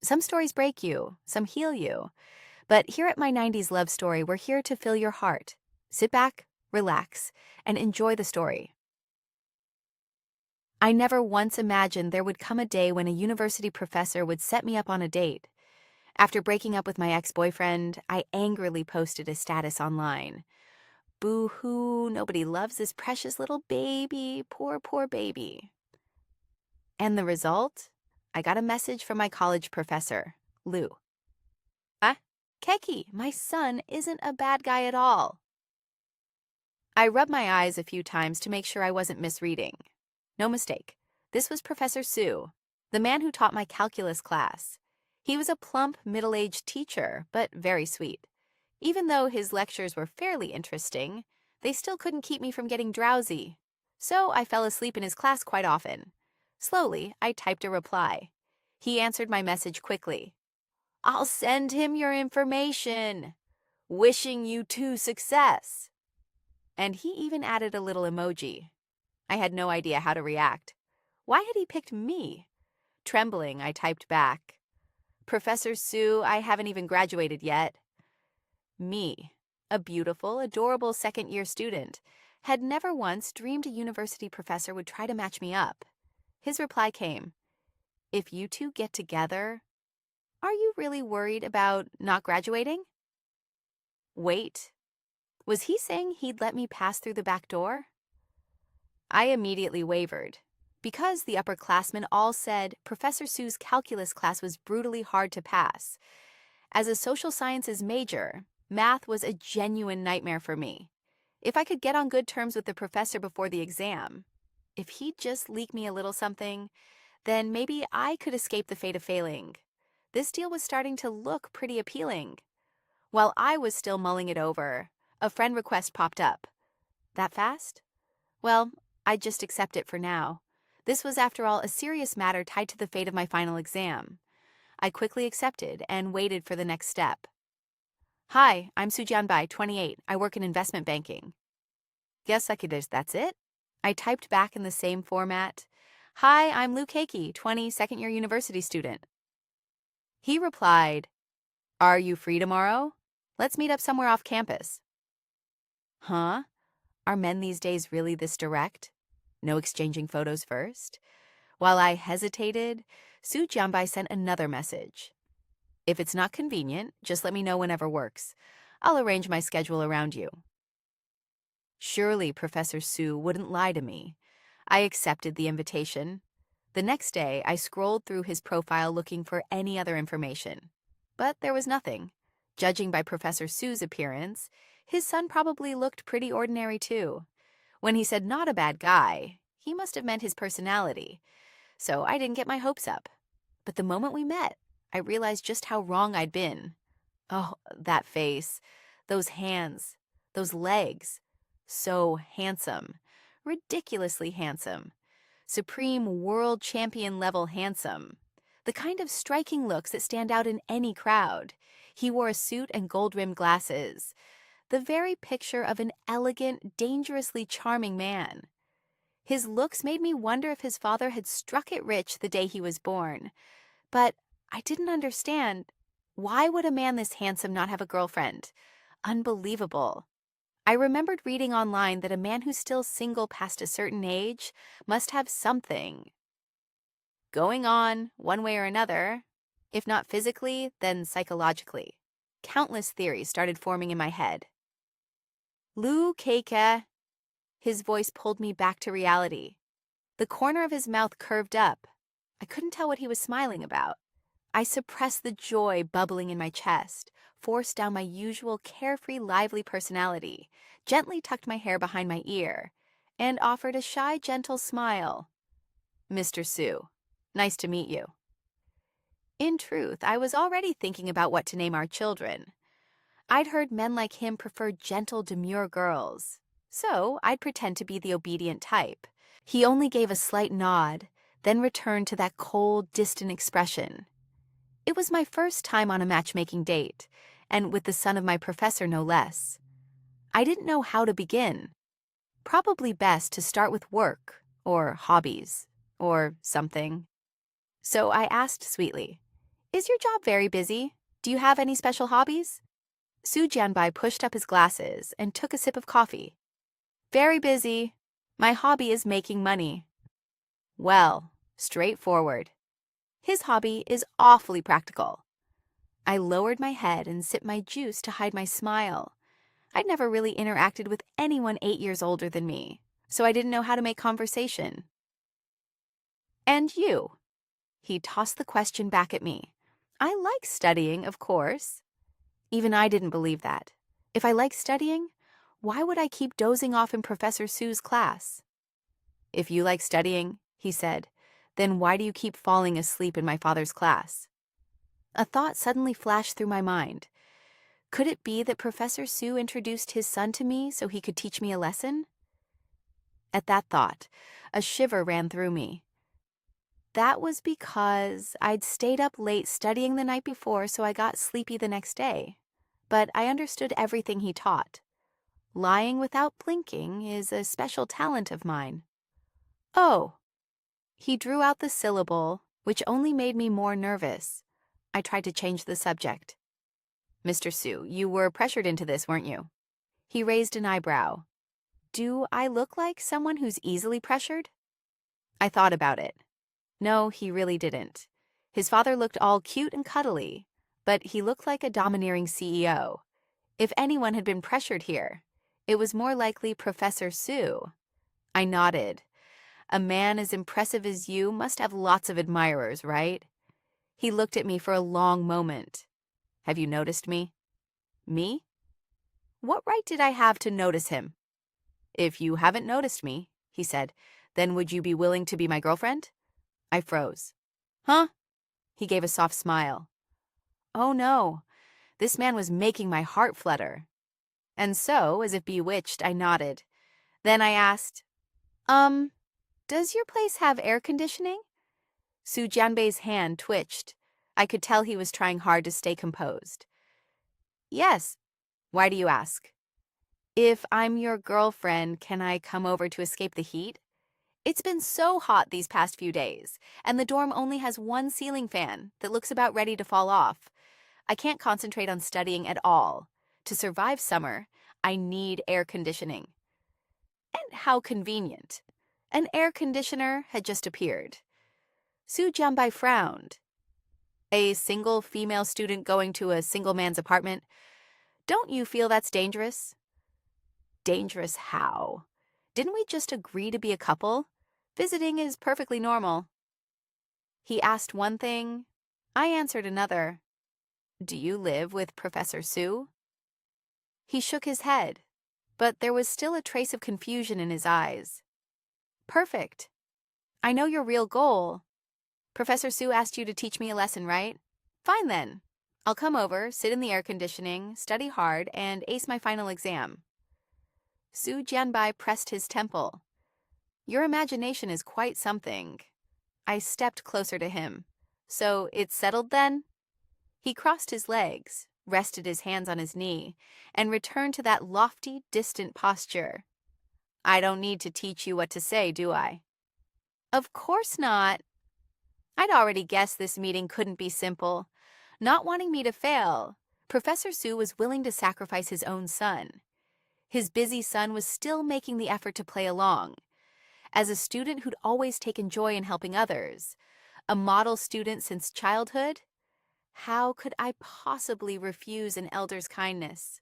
Some stories break you, some heal you. But here at My 90s Love Story, we're here to fill your heart. Sit back, relax, and enjoy the story. I never once imagined there would come a day when a university professor would set me up on a date. After breaking up with my ex-boyfriend, I angrily posted a status online. Boo-hoo, nobody loves this precious little baby. Poor, poor baby. And the result? I got a message from my college professor, Lou. Ah, Keki, my son isn't a bad guy at all. I rubbed my eyes a few times to make sure I wasn't misreading. No mistake. This was Professor Sue, the man who taught my calculus class. He was a plump, middle-aged teacher, but very sweet. Even though his lectures were fairly interesting, they still couldn't keep me from getting drowsy. So I fell asleep in his class quite often. Slowly, I typed a reply. He answered my message quickly. "I'll send him your information. Wishing you two success." And he even added a little emoji. I had no idea how to react. Why had he picked me? Trembling, I typed back. "Professor Sue, I haven't even graduated yet." Me, a beautiful, adorable second-year student, had never once dreamed a university professor would try to match me up. His reply came, "If you two get together, are you really worried about not graduating?" Wait, was he saying he'd let me pass through the back door? I immediately wavered. Because the upperclassmen all said Professor Sue's calculus class was brutally hard to pass. As a social sciences major, math was a genuine nightmare for me. If I could get on good terms with the professor before the exam, if he'd just leak me a little something, then maybe I could escape the fate of failing. This deal was starting to look pretty appealing. While I was still mulling it over, a friend request popped up. That fast? Well, I'd just accept it for now. This was, after all, a serious matter tied to the fate of my final exam. I quickly accepted and waited for the next step. "Hi, I'm Sujian Bai, 28. I work in investment banking." "Yes, that's it?" I typed back in the same format. "Hi, I'm Lou Keiki, 20, second-year university student." He replied, "Are you free tomorrow? Let's meet up somewhere off campus." Huh? Are men these days really this direct? No exchanging photos first? While I hesitated, Su Jianbai sent another message. "If it's not convenient, just let me know whenever works. I'll arrange my schedule around you." Surely Professor Su wouldn't lie to me. I accepted the invitation. The next day, I scrolled through his profile looking for any other information. But there was nothing. Judging by Professor Su's appearance, his son probably looked pretty ordinary too. When he said not a bad guy, he must have meant his personality. So I didn't get my hopes up. But the moment we met, I realized just how wrong I'd been. Oh, that face, those hands, those legs. So handsome. Ridiculously handsome. Supreme world champion level handsome. The kind of striking looks that stand out in any crowd. He wore a suit and gold-rimmed glasses. The very picture of an elegant, dangerously charming man. His looks made me wonder if his father had struck it rich the day he was born. But I didn't understand. Why would a man this handsome not have a girlfriend? Unbelievable. I remembered reading online that a man who's still single past a certain age must have something going on, one way or another. If not physically, then psychologically. Countless theories started forming in my head. "Lou Keike." His voice pulled me back to reality. The corner of his mouth curved up. I couldn't tell what he was smiling about. I suppressed the joy bubbling in my chest, forced down my usual carefree, lively personality, gently tucked my hair behind my ear, and offered a shy, gentle smile. "Mr. Sue, nice to meet you." In truth, I was already thinking about what to name our children. I'd heard men like him prefer gentle, demure girls, so I'd pretend to be the obedient type. He only gave a slight nod, then returned to that cold, distant expression. It was my first time on a matchmaking date, and with the son of my professor no less. I didn't know how to begin. Probably best to start with work, or hobbies, or something. So I asked sweetly, Is your job very busy? Do you have any special hobbies? Su Jianbai pushed up his glasses and took a sip of coffee. Very busy. My hobby is making money. Well, straightforward. His hobby is awfully practical. I lowered my head and sipped my juice to hide my smile. I'd never really interacted with anyone 8 years older than me, so I didn't know how to make conversation. And you? He tossed the question back at me. I like studying, of course. Even I didn't believe that. If I like studying, why would I keep dozing off in Professor Su's class? If you like studying, he said, then why do you keep falling asleep in my father's class? A thought suddenly flashed through my mind. Could it be that Professor Su introduced his son to me so he could teach me a lesson? At that thought, a shiver ran through me. That was because I'd stayed up late studying the night before, so I got sleepy the next day. But I understood everything he taught. Lying without blinking is a special talent of mine. Oh. He drew out the syllable, which only made me more nervous. I tried to change the subject. Mr. Su, you were pressured into this, weren't you? He raised an eyebrow. Do I look like someone who's easily pressured? I thought about it. No, he really didn't. His father looked all cute and cuddly, but he looked like a domineering CEO. If anyone had been pressured here, it was more likely Professor Su. I nodded. A man as impressive as you must have lots of admirers, right? He looked at me for a long moment. Have you noticed me? Me? What right did I have to notice him? If you haven't noticed me, he said, then would you be willing to be my girlfriend? I froze. Huh? He gave a soft smile. Oh no, this man was making my heart flutter. And so, as if bewitched, I nodded. Then I asked, does your place have air conditioning? Su Jianbei's hand twitched. I could tell he was trying hard to stay composed. Yes. Why do you ask? If I'm your girlfriend, can I come over to escape the heat? It's been so hot these past few days, and the dorm only has one ceiling fan that looks about ready to fall off. I can't concentrate on studying at all. To survive summer, I need air conditioning. And how convenient. An air conditioner had just appeared. Su Jianbai frowned. A single female student going to a single man's apartment? Don't you feel that's dangerous? Dangerous how? Didn't we just agree to be a couple? Visiting is perfectly normal. He asked one thing. I answered another. Do you live with Professor Su? He shook his head, but there was still a trace of confusion in his eyes. Perfect. I know your real goal. Professor Su asked you to teach me a lesson, right? Fine then. I'll come over, sit in the air conditioning, study hard, and ace my final exam. Su Jianbai pressed his temple. Your imagination is quite something. I stepped closer to him. So it's settled then? He crossed his legs, rested his hands on his knee, and returned to that lofty, distant posture. I don't need to teach you what to say, do I? Of course not. I'd already guessed this meeting couldn't be simple. Not wanting me to fail, Professor Su was willing to sacrifice his own son. His busy son was still making the effort to play along. As a student who'd always taken joy in helping others, a model student since childhood, how could I possibly refuse an elder's kindness?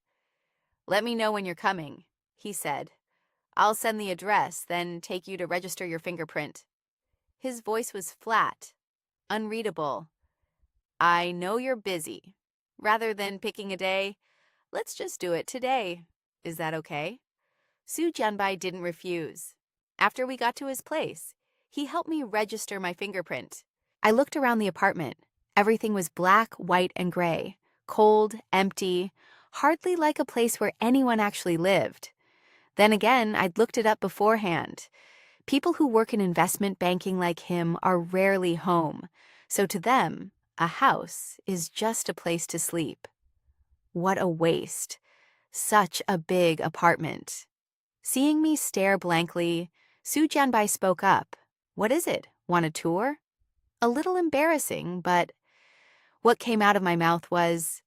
Let me know when you're coming, he said. I'll send the address, then take you to register your fingerprint. His voice was flat, unreadable. I know you're busy. Rather than picking a day, let's just do it today. Is that okay? Su Jianbai didn't refuse. After we got to his place, he helped me register my fingerprint. I looked around the apartment. Everything was black, white, and gray. Cold, empty, hardly like a place where anyone actually lived. Then again, I'd looked it up beforehand. People who work in investment banking like him are rarely home, so to them, a house is just a place to sleep. What a waste. Such a big apartment. Seeing me stare blankly, Su Jianbai spoke up. What is it? Want a tour? A little embarrassing, but What came out of my mouth was,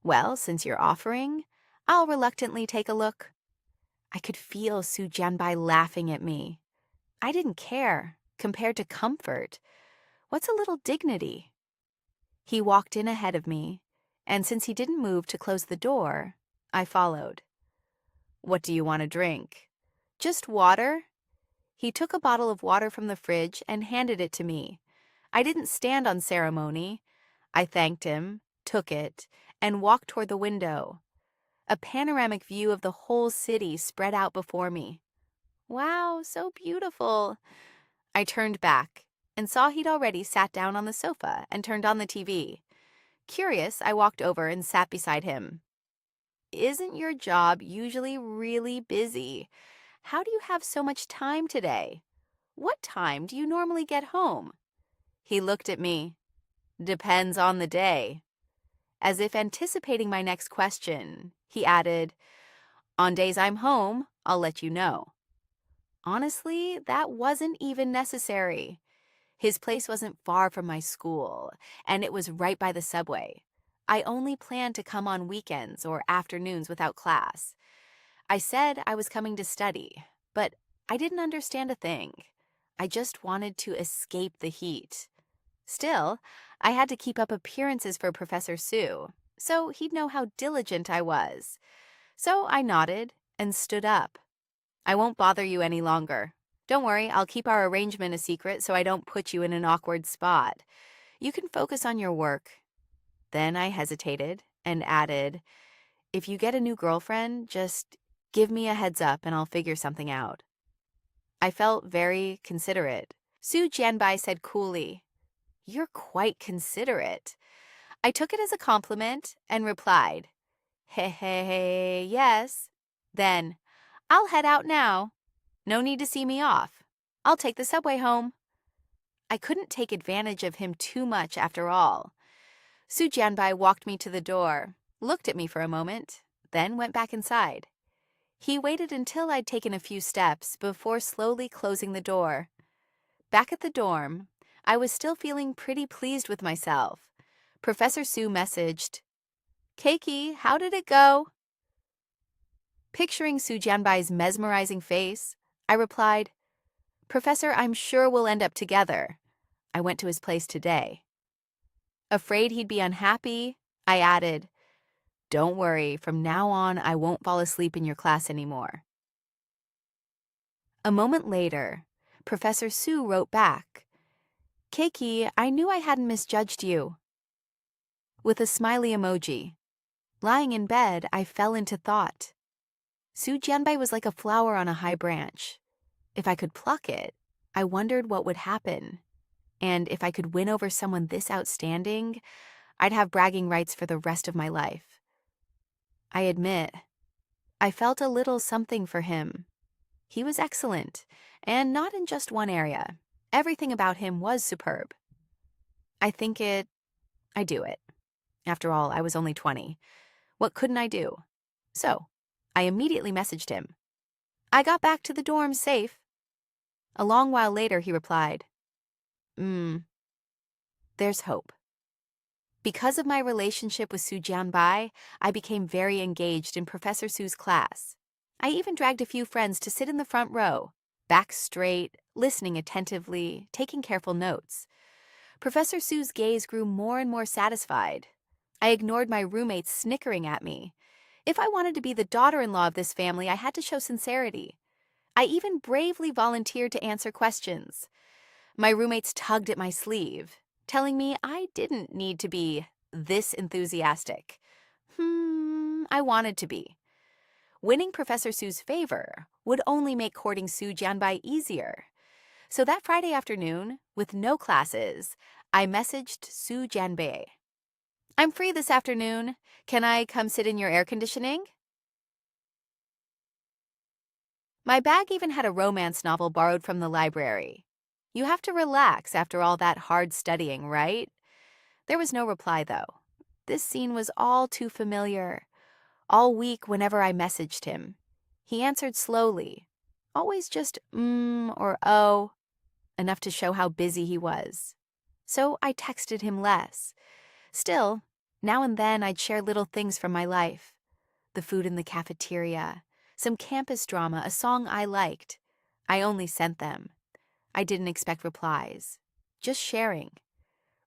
"Well, since you're offering, I'll reluctantly take a look." I could feel Su Jianbai laughing at me. I didn't care, compared to comfort. What's a little dignity? He walked in ahead of me, and since he didn't move to close the door, I followed. "What do you want to drink?" "Just water." He took a bottle of water from the fridge and handed it to me. I didn't stand on ceremony. I thanked him, took it, and walked toward the window. A panoramic view of the whole city spread out before me. Wow, so beautiful. I turned back and saw he'd already sat down on the sofa and turned on the TV. Curious, I walked over and sat beside him. "Isn't your job usually really busy? How do you have so much time today? What time do you normally get home?" He looked at me. "Depends on the day." As if anticipating my next question, he added, "On days I'm home, I'll let you know." Honestly, that wasn't even necessary. His place wasn't far from my school, and it was right by the subway. I only planned to come on weekends or afternoons without class. I said I was coming to study, but I didn't understand a thing. I just wanted to escape the heat. Still, I had to keep up appearances for Professor Sue, so he'd know how diligent I was. So I nodded and stood up. "I won't bother you any longer. Don't worry, I'll keep our arrangement a secret so I don't put you in an awkward spot. You can focus on your work." Then I hesitated and added, "If you get a new girlfriend, just give me a heads up and I'll figure something out." I felt very considerate. Su Jianbai said coolly, "You're quite considerate." I took it as a compliment and replied, "Hey, hey, hey, yes." Then, "I'll head out now. No need to see me off. I'll take the subway home." I couldn't take advantage of him too much after all. Su Jianbai walked me to the door, looked at me for a moment, then went back inside. He waited until I'd taken a few steps before slowly closing the door. Back at the dorm, I was still feeling pretty pleased with myself. Professor Sue messaged, "Keiki, how did it go?" Picturing Su Jianbai's mesmerizing face, I replied, "Professor, I'm sure we'll end up together. I went to his place today." Afraid he'd be unhappy, I added, "Don't worry, from now on I won't fall asleep in your class anymore." A moment later, Professor Sue wrote back, "Keiki, I knew I hadn't misjudged you," with a smiley emoji. Lying in bed, I fell into thought. Su Jianbai was like a flower on a high branch. If I could pluck it, I wondered what would happen. And if I could win over someone this outstanding, I'd have bragging rights for the rest of my life. I admit, I felt a little something for him. He was excellent, and not in just one area. Everything about him was superb. I do it. After all, I was only 20. What couldn't I do? So, I immediately messaged him. "I got back to the dorm safe." A long while later, he replied, There's hope." Because of my relationship with Su Jianbai, I became very engaged in Professor Su's class. I even dragged a few friends to sit in the front row, back straight, listening attentively, taking careful notes. Professor Su's gaze grew more and more satisfied. I ignored my roommates snickering at me. If I wanted to be the daughter-in-law of this family, I had to show sincerity. I even bravely volunteered to answer questions. My roommates tugged at my sleeve, telling me I didn't need to be this enthusiastic. I wanted to be. Winning Professor Su's favor would only make courting Su Jianbai easier. So that Friday afternoon, with no classes, I messaged Su Jianbai. "I'm free this afternoon. Can I come sit in your air conditioning?" My bag even had a romance novel borrowed from the library. You have to relax after all that hard studying, right? There was no reply, though. This scene was all too familiar. All week, whenever I messaged him, he answered slowly, always just or enough to show how busy he was. So I texted him less. Still, now and then I'd share little things from my life. The food in the cafeteria, some campus drama, a song I liked. I only sent them. I didn't expect replies. Just sharing.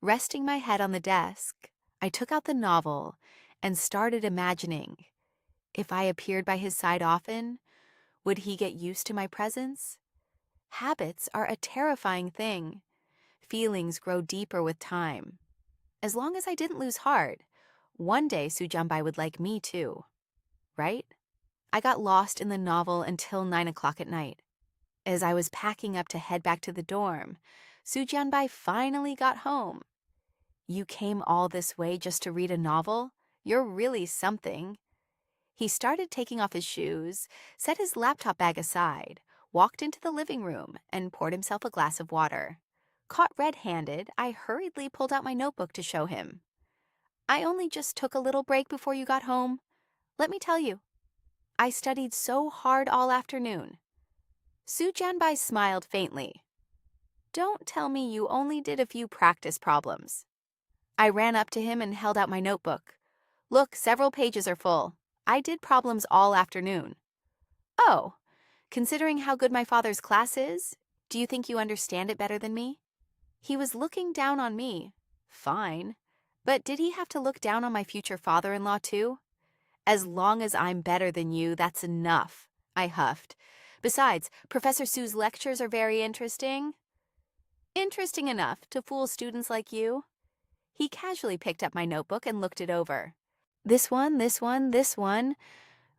Resting my head on the desk, I took out the novel and started imagining. If I appeared by his side often, would he get used to my presence? Habits are a terrifying thing. Feelings grow deeper with time. As long as I didn't lose heart, one day Sujambai would like me too. Right? I got lost in the novel until 9 o'clock at night. As I was packing up to head back to the dorm, Sujambai finally got home. You came all this way just to read a novel? You're really something. He started taking off his shoes, set his laptop bag aside, walked into the living room, and poured himself a glass of water. Caught red-handed, I hurriedly pulled out my notebook to show him. I only just took a little break before you got home. Let me tell you, I studied so hard all afternoon. Sujanbai smiled faintly. Don't tell me you only did a few practice problems. I ran up to him and held out my notebook. Look, several pages are full. I did problems all afternoon. Oh, considering how good my father's class is, do you think you understand it better than me? He was looking down on me. Fine. But did he have to look down on my future father-in-law too? As long as I'm better than you, that's enough, I huffed. Besides, Professor Sue's lectures are very interesting. Interesting enough to fool students like you. He casually picked up my notebook and looked it over. This one, this one, this one.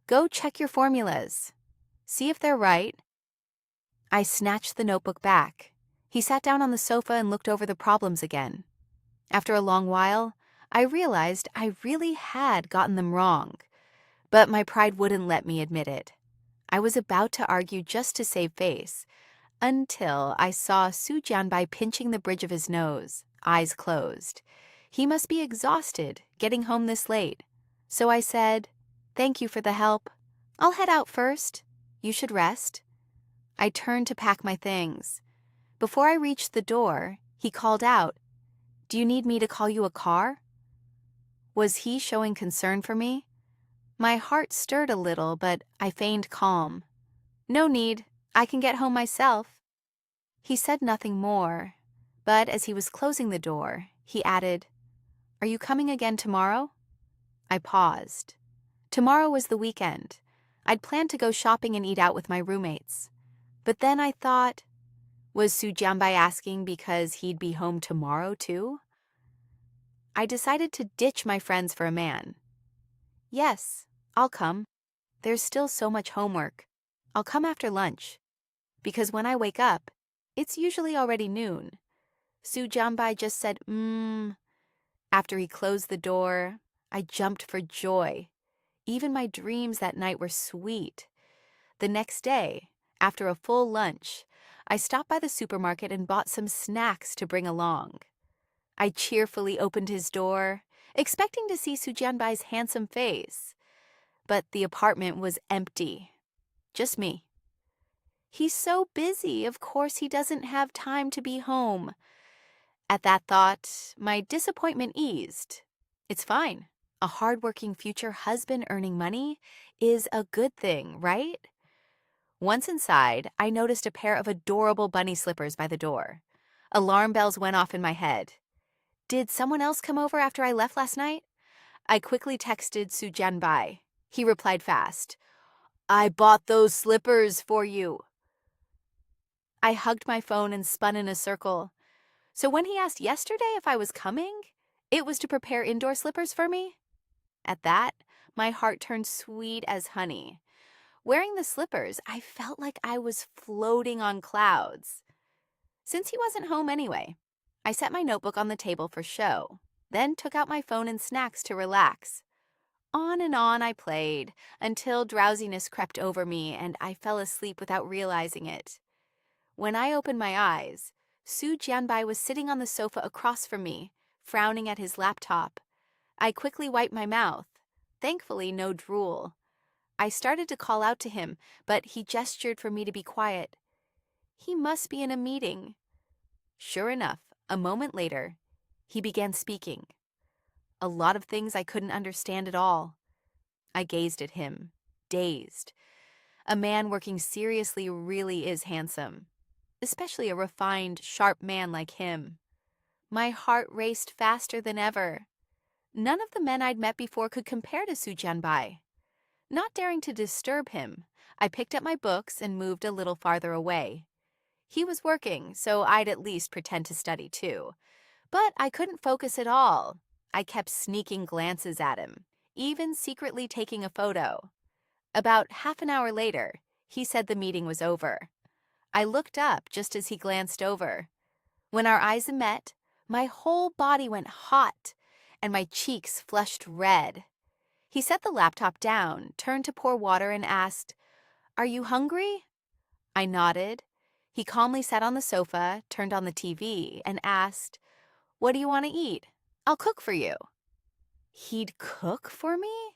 Go check your formulas. See if they're right. I snatched the notebook back. He sat down on the sofa and looked over the problems again. After a long while, I realized I really had gotten them wrong. But my pride wouldn't let me admit it. I was about to argue just to save face, until I saw Su Jianbai pinching the bridge of his nose, eyes closed. He must be exhausted, getting home this late. So I said, "Thank you for the help. I'll head out first. You should rest." I turned to pack my things. Before I reached the door, he called out, "Do you need me to call you a car?" Was he showing concern for me? My heart stirred a little, but I feigned calm. "No need. I can get home myself." He said nothing more, but as he was closing the door, he added, "Are you coming again tomorrow?" I paused. Tomorrow was the weekend. I'd planned to go shopping and eat out with my roommates. But then I thought, was Su Jianbai asking because he'd be home tomorrow too? I decided to ditch my friends for a man. "Yes, I'll come. There's still so much homework. I'll come after lunch. Because when I wake up, it's usually already noon." Su Jianbai just said, After he closed the door, I jumped for joy. Even my dreams that night were sweet. The next day, after a full lunch, I stopped by the supermarket and bought some snacks to bring along. I cheerfully opened his door, expecting to see Su Jianbai's handsome face. But the apartment was empty. Just me. He's so busy, of course he doesn't have time to be home. At that thought, my disappointment eased. It's fine. A hardworking future husband earning money is a good thing, right? Once inside, I noticed a pair of adorable bunny slippers by the door. Alarm bells went off in my head. Did someone else come over after I left last night? I quickly texted Su Jianbai. He replied fast. "I bought those slippers for you." I hugged my phone and spun in a circle. So when he asked yesterday if I was coming, it was to prepare indoor slippers for me? At that, my heart turned sweet as honey. Wearing the slippers, I felt like I was floating on clouds. Since he wasn't home anyway, I set my notebook on the table for show, then took out my phone and snacks to relax. On and on I played, until drowsiness crept over me and I fell asleep without realizing it. When I opened my eyes, Su Jianbai was sitting on the sofa across from me, frowning at his laptop. I quickly wiped my mouth. Thankfully, no drool. I started to call out to him, but he gestured for me to be quiet. He must be in a meeting. Sure enough, a moment later, he began speaking. A lot of things I couldn't understand at all. I gazed at him, dazed. A man working seriously really is handsome, especially a refined, sharp man like him. My heart raced faster than ever. None of the men I'd met before could compare to Su Jianbai. Not daring to disturb him, I picked up my books and moved a little farther away. He was working, so I'd at least pretend to study too. But I couldn't focus at all. I kept sneaking glances at him, even secretly taking a photo. About half an hour later, he said the meeting was over. I looked up just as he glanced over. When our eyes met, my whole body went hot, and my cheeks flushed red. He set the laptop down, turned to pour water, and asked, "Are you hungry?" I nodded. He calmly sat on the sofa, turned on the TV, and asked, "What do you want to eat? I'll cook for you." He'd cook for me?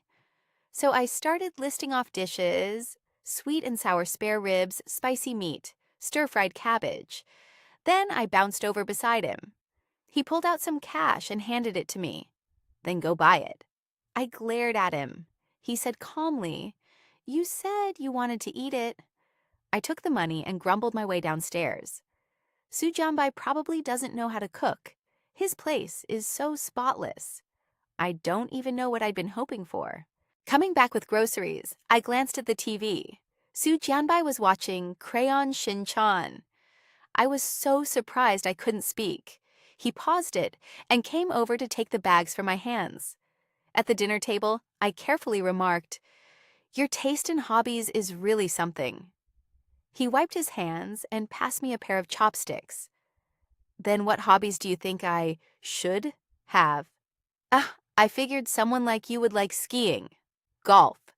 So I started listing off dishes: sweet and sour spare ribs, spicy meat, stir-fried cabbage. Then I bounced over beside him. He pulled out some cash and handed it to me. "Then go buy it." I glared at him. He said calmly, "You said you wanted to eat it." I took the money and grumbled my way downstairs. Su Jianbai probably doesn't know how to cook. His place is so spotless. I don't even know what I'd been hoping for. Coming back with groceries, I glanced at the TV. Su Jianbai was watching Crayon Shin-chan. I was so surprised I couldn't speak. He paused it and came over to take the bags from my hands. At the dinner table, I carefully remarked, "Your taste in hobbies is really something." He wiped his hands and passed me a pair of chopsticks. "Then what hobbies do you think I should have?" I figured someone like you would like skiing. Golf."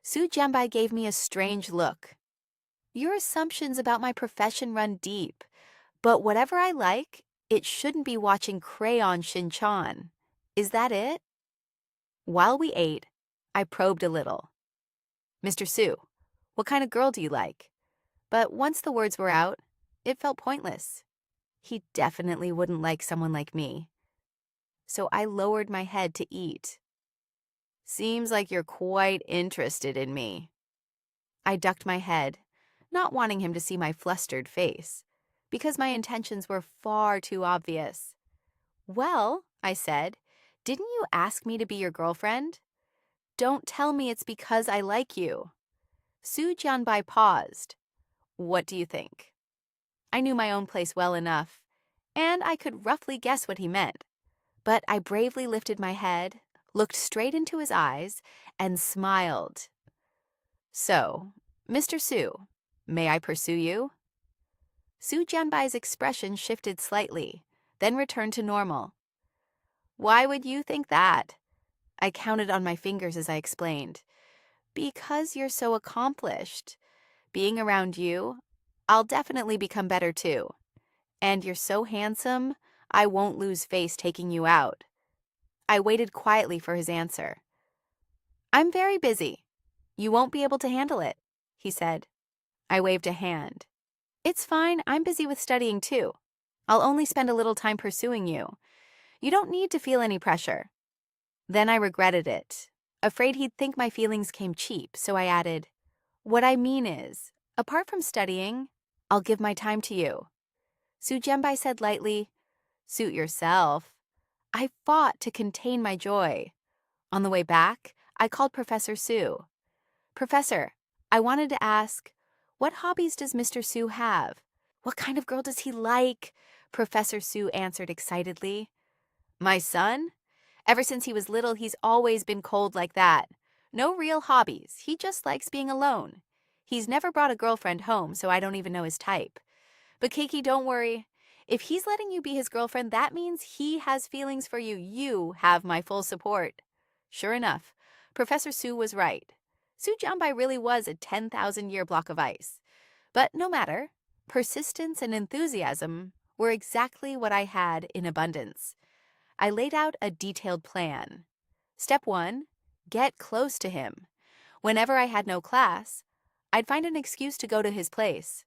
Su Jianbai gave me a strange look. "Your assumptions about my profession run deep, but whatever I like, it shouldn't be watching Crayon Shin-chan. Is that it?" While we ate, I probed a little. "Mr. Su, what kind of girl do you like?" But once the words were out, it felt pointless. He definitely wouldn't like someone like me. So I lowered my head to eat. "Seems like you're quite interested in me." I ducked my head, not wanting him to see my flustered face, because my intentions were far too obvious. "Well," I said, "didn't you ask me to be your girlfriend? Don't tell me it's because I like you." Su Jianbai paused. "What do you think?" I knew my own place well enough, and I could roughly guess what he meant. But I bravely lifted my head, looked straight into his eyes, and smiled. "So, Mr. Su, may I pursue you?" Su Jianbai's expression shifted slightly, then returned to normal. "Why would you think that?" I counted on my fingers as I explained. "Because you're so accomplished. Being around you, I'll definitely become better too. And you're so handsome, I won't lose face taking you out." I waited quietly for his answer. "I'm very busy. You won't be able to handle it," he said. I waved a hand. "It's fine, I'm busy with studying too. I'll only spend a little time pursuing you. You don't need to feel any pressure." Then I regretted it, afraid he'd think my feelings came cheap, so I added, "What I mean is, apart from studying, I'll give my time to you." Su Jianbai said lightly, "Suit yourself." I fought to contain my joy. On the way back, I called Professor Su. "Professor, I wanted to ask, what hobbies does Mr. Su have? What kind of girl does he like?" Professor Su answered excitedly. "My son? Ever since he was little, he's always been cold like that. No real hobbies, he just likes being alone. He's never brought a girlfriend home, so I don't even know his type. But Keiki, don't worry. If he's letting you be his girlfriend, that means he has feelings for you. You have my full support." Sure enough, Professor Su was right. Su Jianbai really was a 10,000-year block of ice. But no matter, persistence and enthusiasm were exactly what I had in abundance. I laid out a detailed plan. Step 1, get close to him. Whenever I had no class, I'd find an excuse to go to his place.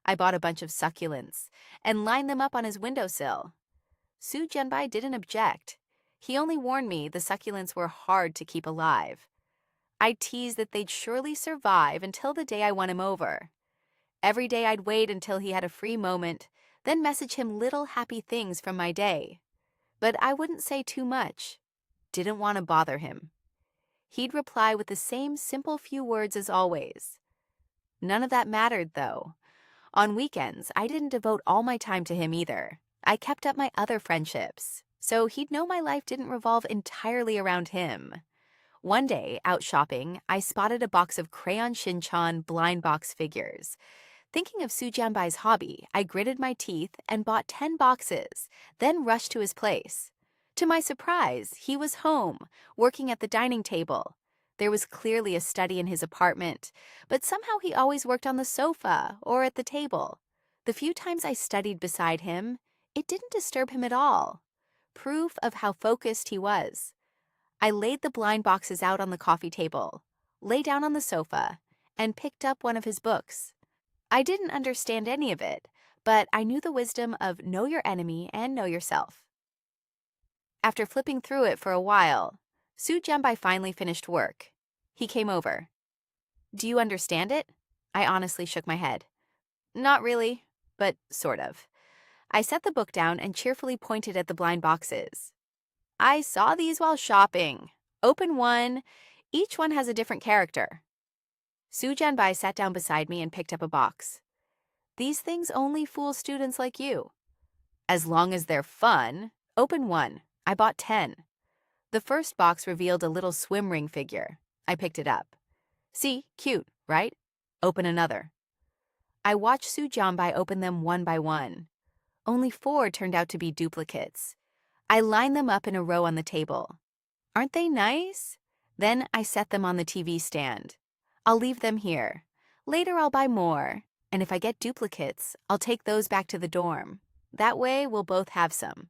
I bought a bunch of succulents and lined them up on his windowsill. Su Jianbai didn't object. He only warned me the succulents were hard to keep alive. I teased that they'd surely survive until the day I won him over. Every day I'd wait until he had a free moment, then message him little happy things from my day. But I wouldn't say too much. Didn't want to bother him. He'd reply with the same simple few words as always. None of that mattered, though. On weekends, I didn't devote all my time to him either. I kept up my other friendships, so he'd know my life didn't revolve entirely around him. One day, out shopping, I spotted a box of crayon Shin-chan blind box figures. Thinking of Sujanbai's hobby, I gritted my teeth and bought 10 boxes, then rushed to his place. To my surprise, he was home, working at the dining table. There was clearly a study in his apartment, but somehow he always worked on the sofa or at the table. The few times I studied beside him, it didn't disturb him at all. Proof of how focused he was. I laid the blind boxes out on the coffee table, lay down on the sofa, and picked up one of his books. I didn't understand any of it, but I knew the wisdom of know your enemy and know yourself. After flipping through it for a while, Soo Jumbai finally finished work. He came over. Do you understand it? I honestly shook my head. Not really, but sort of. I set the book down and cheerfully pointed at the blind boxes. I saw these while shopping. Open one. Each one has a different character. Soo Janbai sat down beside me and picked up a box. These things only fool students like you. As long as they're fun, open one. I bought 10. The first box revealed a little swim ring figure. I picked it up. See, cute, right? Open another. I watched Soo Janbai open them one by one. Only 4 turned out to be duplicates. I lined them up in a row on the table. Aren't they nice? Then I set them on the TV stand. I'll leave them here. Later I'll buy more, and if I get duplicates, I'll take those back to the dorm. That way we'll both have some.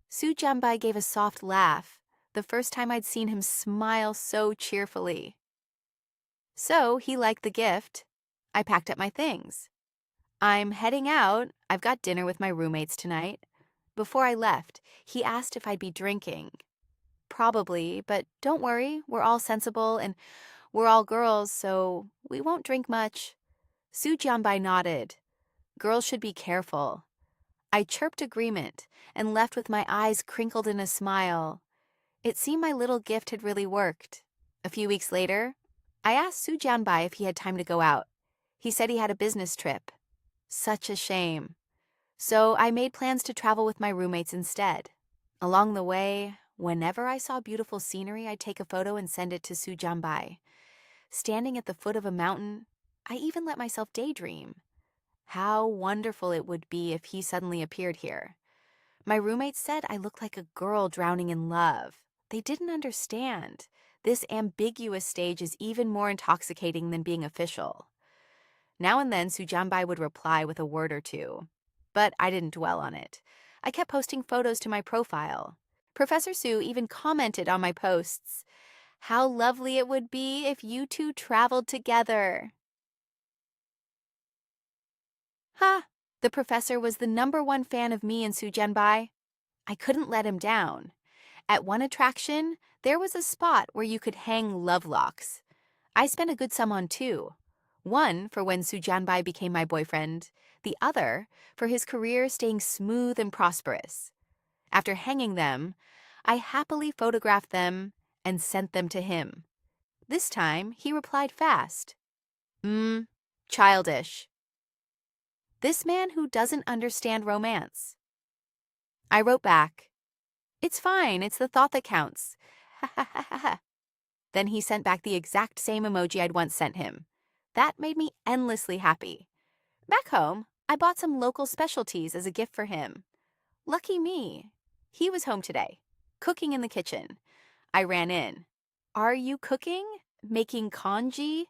Soo Janbai gave a soft laugh, the first time I'd seen him smile so cheerfully. So he liked the gift. I packed up my things. I'm heading out. I've got dinner with my roommates tonight. Before I left, he asked if I'd be drinking. Probably, but don't worry, we're all sensible and we're all girls, so we won't drink much. Soo Janbai nodded. Girls should be careful. I chirped agreement and left with my eyes crinkled in a smile. It seemed my little gift had really worked. A few weeks later, I asked Soo Janbai if he had time to go out. He said he had a business trip. Such a shame. So I made plans to travel with my roommates instead. Along the way, whenever I saw beautiful scenery, I'd take a photo and send it to Soo Janbai. Standing at the foot of a mountain, I even let myself daydream. How wonderful it would be if he suddenly appeared here. My roommates said I looked like a girl drowning in love. They didn't understand. This ambiguous stage is even more intoxicating than being official. Now and then, Soo Janbai would reply with a word or two. But I didn't dwell on it. I kept posting photos to my profile. Professor Soo even commented on my posts. How lovely it would be if you two traveled together. Ha! The professor was the #1 fan of me and Soo Janbai. I couldn't let him down. At one attraction, there was a spot where you could hang love locks. I spent a good sum on 2. One for when Soo Janbai became my boyfriend, the other for his career staying smooth and prosperous. After hanging them, I happily photographed them and sent them to him. This time, he replied fast. Childish. This man who doesn't understand romance. I wrote back, it's fine, it's the thought that counts. Ha ha ha ha ha. Then he sent back the exact same emoji I'd once sent him. That made me endlessly happy. Back home, I bought some local specialties as a gift for him. Lucky me. He was home today, cooking in the kitchen. I ran in. Are you cooking? Making congee?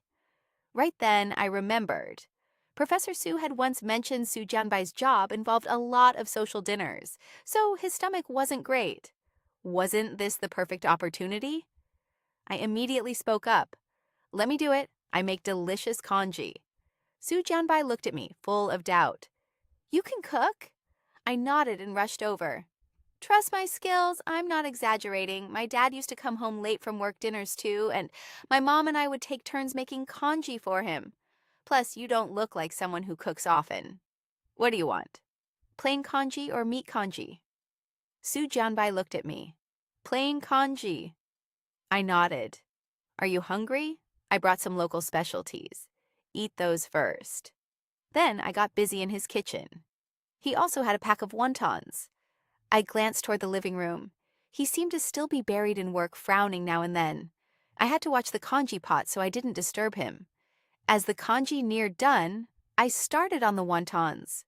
Right then, I remembered. Professor Soo had once mentioned Soo Janbai's job involved a lot of social dinners, so his stomach wasn't great. Wasn't this the perfect opportunity? I immediately spoke up. Let me do it. I make delicious congee. Soo Janbai looked at me, full of doubt. You can cook? I nodded and rushed over. Trust my skills, I'm not exaggerating. My dad used to come home late from work dinners too, and my mom and I would take turns making congee for him. Plus, you don't look like someone who cooks often. What do you want? Plain congee or meat congee? Su Jianbai looked at me. Plain congee. I nodded. Are you hungry? I brought some local specialties. Eat those first. Then I got busy in his kitchen. He also had a pack of wontons. I glanced toward the living room. He seemed to still be buried in work, frowning now and then. I had to watch the congee pot so I didn't disturb him. As the congee neared done, I started on the wontons.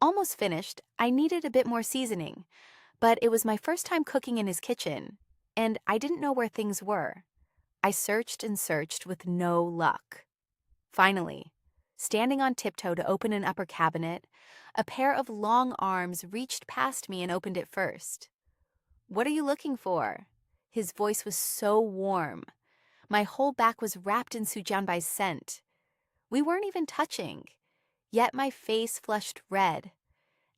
Almost finished, I needed a bit more seasoning, but it was my first time cooking in his kitchen, and I didn't know where things were. I searched and searched with no luck. Finally, standing on tiptoe to open an upper cabinet, a pair of long arms reached past me and opened it first. What are you looking for? His voice was so warm. My whole back was wrapped in Su Jianbai's scent. We weren't even touching, yet my face flushed red.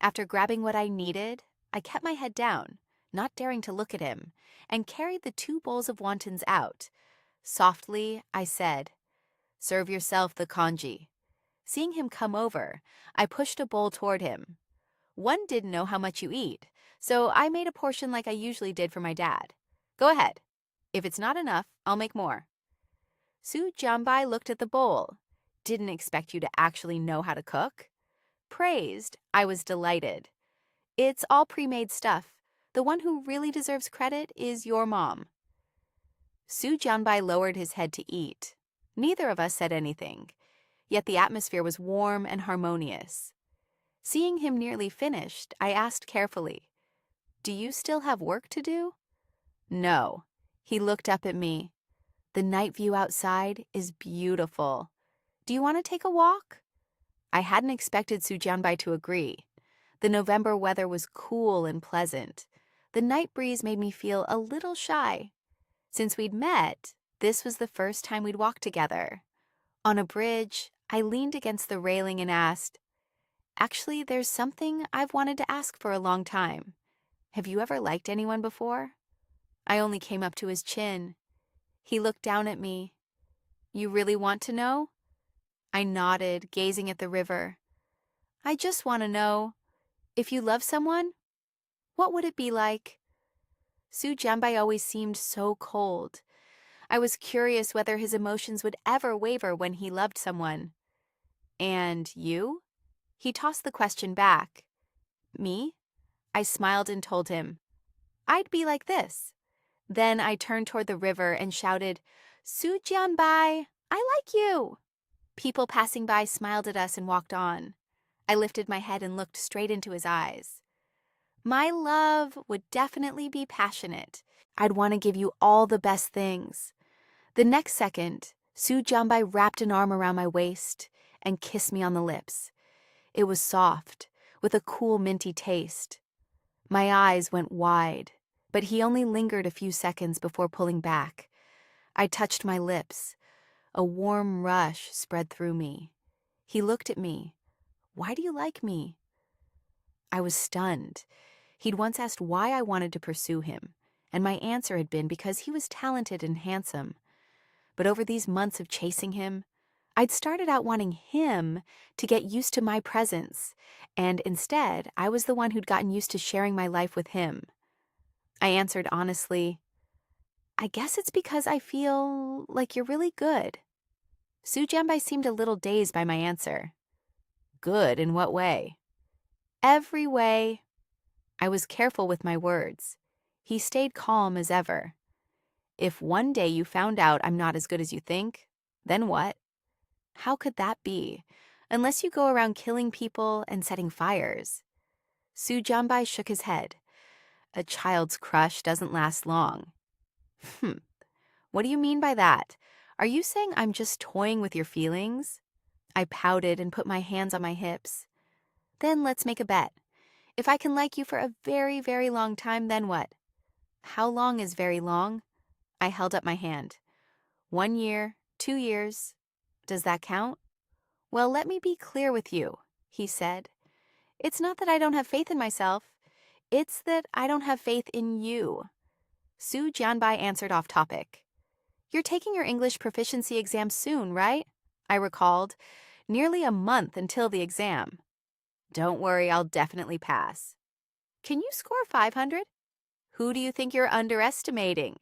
After grabbing what I needed, I kept my head down, not daring to look at him, and carried the 2 bowls of wontons out. Softly, I said, "Serve yourself the congee." Seeing him come over, I pushed a bowl toward him. One didn't know how much you eat, so I made a portion like I usually did for my dad. Go ahead. If it's not enough, I'll make more. Su Jianbai looked at the bowl. Didn't expect you to actually know how to cook. Praised, I was delighted. It's all pre-made stuff. The one who really deserves credit is your mom. Su Jianbai lowered his head to eat. Neither of us said anything, yet the atmosphere was warm and harmonious. Seeing him nearly finished, I asked carefully, "Do you still have work to do?" "No." He looked up at me. "The night view outside is beautiful. Do you want to take a walk?" I hadn't expected Su Jianbai to agree. The November weather was cool and pleasant. The night breeze made me feel a little shy. Since we'd met, this was the first time we'd walked together. On a bridge, I leaned against the railing and asked, "Actually, there's something I've wanted to ask for a long time. Have you ever liked anyone before?" I only came up to his chin. He looked down at me. "You really want to know?" I nodded, gazing at the river. "I just want to know, if you love someone, what would it be like?" Su Jianbai always seemed so cold. I was curious whether his emotions would ever waver when he loved someone. "And you?" He tossed the question back. "Me?" I smiled and told him, "I'd be like this." Then I turned toward the river and shouted, "Su Jianbai, I like you." People passing by smiled at us and walked on. I lifted my head and looked straight into his eyes. "My love would definitely be passionate. I'd want to give you all the best things." The next second, Su Jianbai wrapped an arm around my waist and kissed me on the lips. It was soft, with a cool minty taste. My eyes went wide, but he only lingered a few seconds before pulling back. I touched my lips. A warm rush spread through me. He looked at me. "Why do you like me?" I was stunned. He'd once asked why I wanted to pursue him, and my answer had been because he was talented and handsome. But over these months of chasing him, I'd started out wanting him to get used to my presence, and instead, I was the one who'd gotten used to sharing my life with him. I answered honestly, "I guess it's because I feel like you're really good." Su Jianbai seemed a little dazed by my answer. "Good in what way?" "Every way." I was careful with my words. He stayed calm as ever. "If one day you found out I'm not as good as you think, then what?" "How could that be? Unless you go around killing people and setting fires." Su Jianbai shook his head. "A child's crush doesn't last long." What do you mean by that? Are you saying I'm just toying with your feelings?" I pouted and put my hands on my hips. "Then let's make a bet. If I can like you for a very, very long time, then what?" "How long is very long?" I held up my hand. 1 year, 2 years. Does that count?" "Well, let me be clear with you," he said. "It's not that I don't have faith in myself. It's that I don't have faith in you. Su Jianbai answered off topic. You're taking your English proficiency exam soon, right? I recalled. Nearly a month until the exam. Don't worry, I'll definitely pass. Can you score 500? Who do you think you're underestimating?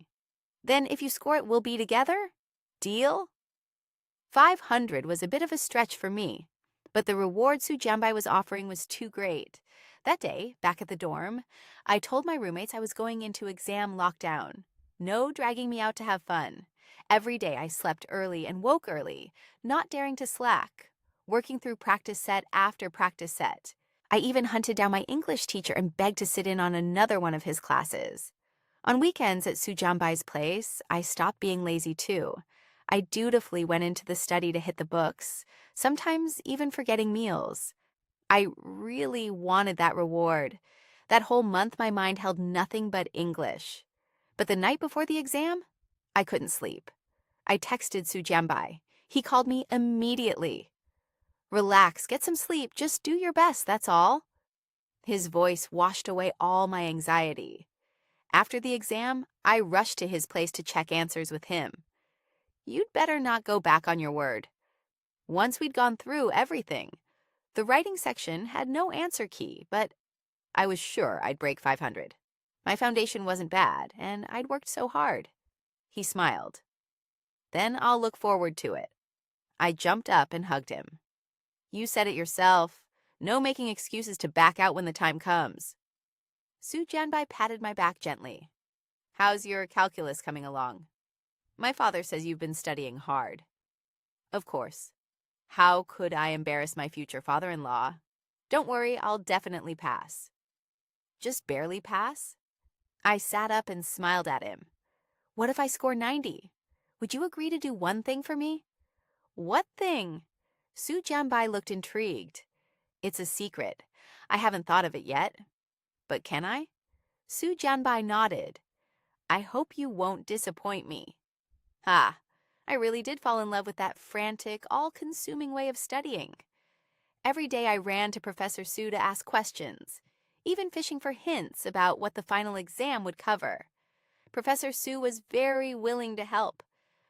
Then if you score it, we'll be together? Deal? 500 was a bit of a stretch for me, but the reward Su Jianbai was offering was too great. That day, back at the dorm, I told my roommates I was going into exam lockdown. No dragging me out to have fun. Every day I slept early and woke early, not daring to slack, working through practice set after practice set. I even hunted down my English teacher and begged to sit in on another one of his classes. On weekends at Su Jianbai's place, I stopped being lazy too. I dutifully went into the study to hit the books, sometimes even forgetting meals. I really wanted that reward. That whole month my mind held nothing but English. But the night before the exam, I couldn't sleep. I texted Su Jianbai. He called me immediately. Relax, get some sleep, just do your best, that's all. His voice washed away all my anxiety. After the exam, I rushed to his place to check answers with him. You'd better not go back on your word. Once we'd gone through everything, the writing section had no answer key, but I was sure I'd break 500. My foundation wasn't bad, and I'd worked so hard. He smiled. Then I'll look forward to it. I jumped up and hugged him. You said it yourself. No making excuses to back out when the time comes. Su Jianbai patted my back gently. How's your calculus coming along? My father says you've been studying hard. Of course. How could I embarrass my future father-in-law? Don't worry, I'll definitely pass. Just barely pass? I sat up and smiled at him. What if I score 90? Would you agree to do one thing for me? What thing? Su Jianbai looked intrigued. It's a secret. I haven't thought of it yet. But can I? Su Jianbai nodded. I hope you won't disappoint me. Ha! I really did fall in love with that frantic, all-consuming way of studying. Every day I ran to Professor Su to ask questions, even fishing for hints about what the final exam would cover. Professor Su was very willing to help.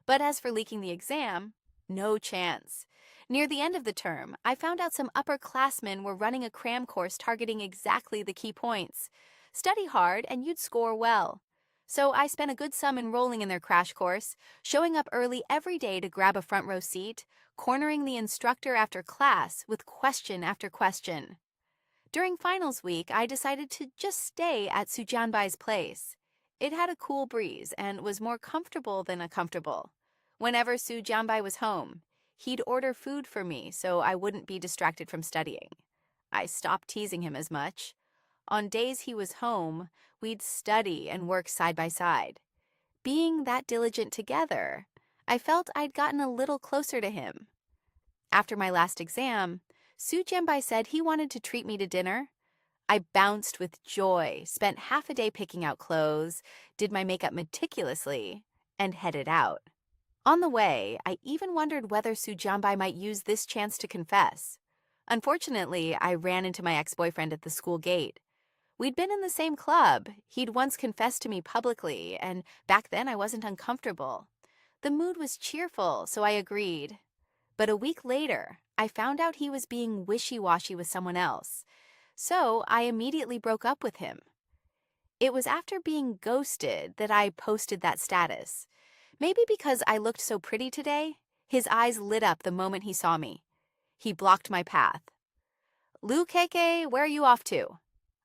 But as for leaking the exam, no chance. Near the end of the term, I found out some upperclassmen were running a cram course targeting exactly the key points. Study hard and you'd score well. So I spent a good sum enrolling in their crash course, showing up early every day to grab a front row seat, cornering the instructor after class with question after question. During finals week, I decided to just stay at Su Jianbai's place. It had a cool breeze and was more comfortable than uncomfortable. Whenever Su Jianbai was home, he'd order food for me so I wouldn't be distracted from studying. I stopped teasing him as much. On days he was home, we'd study and work side by side. Being that diligent together, I felt I'd gotten a little closer to him. After my last exam, Su Jianbai said he wanted to treat me to dinner. I bounced with joy, spent half a day picking out clothes, did my makeup meticulously, and headed out. On the way, I even wondered whether Su Jianbai might use this chance to confess. Unfortunately, I ran into my ex-boyfriend at the school gate. We'd been in the same club. He'd once confessed to me publicly, and back then I wasn't uncomfortable. The mood was cheerful, so I agreed. But a week later, I found out he was being wishy-washy with someone else. So I immediately broke up with him. It was after being ghosted that I posted that status. Maybe because I looked so pretty today, his eyes lit up the moment he saw me. He blocked my path. Lu Keke, where are you off to?